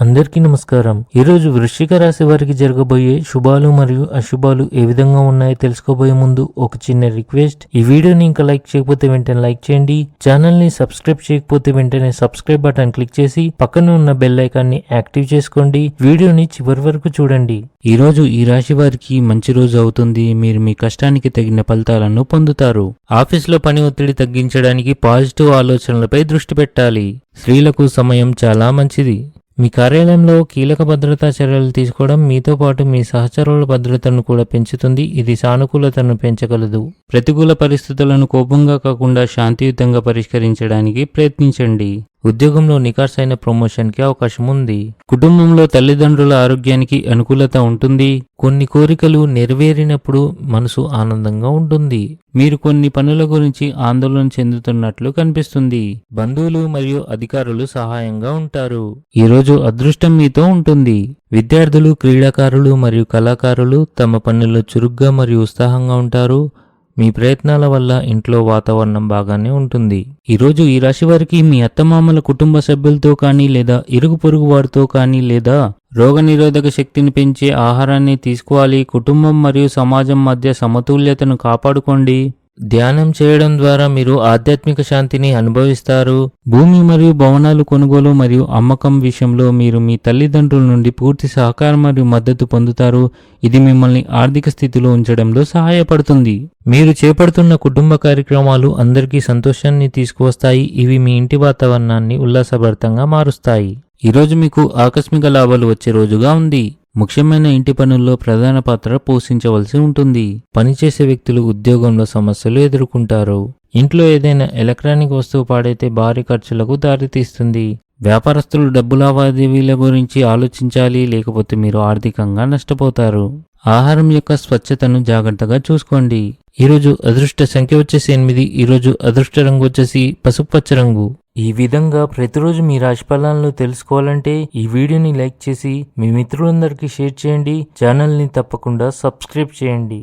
అందరికీ నమస్కారం. ఈరోజు వృశ్చిక రాశి వారికి జరగబోయే శుభాలు మరియు అశుభాలు ఏ విధంగా ఉన్నాయో తెలుసుకోబోయే ముందు ఒక చిన్న రిక్వెస్ట్. ఈ వీడియోని ఇంకా లైక్ చేయకపోతే వెంటనే లైక్ చేయండి. ఛానల్ ని సబ్స్క్రైబ్ చేయకపోతే వెంటనే సబ్స్క్రైబ్ బటన్ క్లిక్ చేసి పక్కన ఉన్న బెల్ ఐకాన్ ని యాక్టివ్ చేసుకోండి. వీడియోని చివరి వరకు చూడండి. ఈ రోజు ఈ రాశి వారికి మంచి రోజు అవుతుంది. మీరు మీ కష్టానికి తగిన ఫలితాలను పొందుతారు. ఆఫీసులో పని ఒత్తిడి తగ్గించడానికి పాజిటివ్ ఆలోచనలపై దృష్టి పెట్టాలి. స్త్రీలకు సమయం చాలా మంచిది. మీ కార్యాలయంలో కీలక భద్రతా చర్యలు తీసుకోవడం మీతో పాటు మీ సహచరుల భద్రతను కూడా పెంచుతుంది. ఇది సానుకూలతను పెంచగలదు. ప్రతికూల పరిస్థితులను కోపంగా కాకుండా శాంతియుతంగా పరిష్కరించడానికి ప్రయత్నించండి. ఉద్యోగంలో నికార్సైన ప్రమోషన్కి అవకాశం ఉంది. కుటుంబంలో తల్లిదండ్రుల ఆరోగ్యానికి అనుకూలత ఉంటుంది. కొన్ని కోరికలు నెరవేరినప్పుడు మనసు ఆనందంగా ఉంటుంది. మీరు కొన్ని పనుల గురించి ఆందోళన చెందుతున్నట్లు కనిపిస్తుంది. బంధువులు మరియు అధికారులు సహాయంగా ఉంటారు. ఈరోజు అదృష్టం మీతో ఉంటుంది. విద్యార్థులు, క్రీడాకారులు మరియు కళాకారులు తమ పనుల్లో చురుగ్గా మరియు ఉత్సాహంగా ఉంటారు. మీ ప్రయత్నాల వల్ల ఇంట్లో వాతావరణం బాగానే ఉంటుంది. ఈరోజు ఈ రాశి వారికి మీ అత్తమామల కుటుంబ సభ్యులతో కానీ లేదా ఇరుగు పొరుగు వారితో కానీ లేదా రోగనిరోధక శక్తిని పెంచే ఆహారాన్ని తీసుకోవాలి. కుటుంబం మరియు సమాజం మధ్య సమతుల్యతను కాపాడుకోండి. ధ్యానం చేయడం ద్వారా మీరు ఆధ్యాత్మిక శాంతిని అనుభవిస్తారు. భూమి మరియు భవనాలు కొనుగోలు మరియు అమ్మకం విషయంలో మీరు మీ తల్లిదండ్రుల నుండి పూర్తి సహకారం మరియు మద్దతు పొందుతారు. ఇది మిమ్మల్ని ఆర్థిక స్థితిలో ఉంచడంలో సహాయపడుతుంది. మీరు చేపడుతున్న కుటుంబ కార్యక్రమాలు అందరికీ సంతోషాన్ని తీసుకువస్తాయి. ఇవి మీ ఇంటి వాతావరణాన్ని ఉల్లాసభరితంగా మారుస్తాయి. ఈరోజు మీకు ఆకస్మిక లాభాలు వచ్చే రోజుగా ఉంది. ముఖ్యమైన ఇంటి పనుల్లో ప్రధాన పాత్ర పోషించవలసి ఉంటుంది. పనిచేసే వ్యక్తులు ఉద్యోగంలో సమస్యలు ఎదుర్కొంటారు. ఇంట్లో ఏదైనా ఎలక్ట్రానిక్ వస్తువు పాడైతే భారీ ఖర్చులకు దారితీస్తుంది. వ్యాపారస్తులు డబ్బు లావాదేవీల గురించి ఆలోచించాలి, లేకపోతే మీరు ఆర్థికంగా నష్టపోతారు. ఆహారం యొక్క స్వచ్ఛతను జాగ్రత్తగా చూసుకోండి. ఈరోజు అదృష్ట సంఖ్య వచ్చేసి 8. ఈరోజు అదృష్ట రంగు వచ్చేసి పసుపచ్చ రంగు. ఈ విధంగా ప్రతిరోజు మీ రాశి ఫలాలను తెలుసుకోవాలంటే ఈ వీడియోని లైక్ చేసి మీ మిత్రులందరికీ షేర్ చేయండి. ఛానల్ని తప్పకుండా సబ్స్క్రైబ్ చేయండి.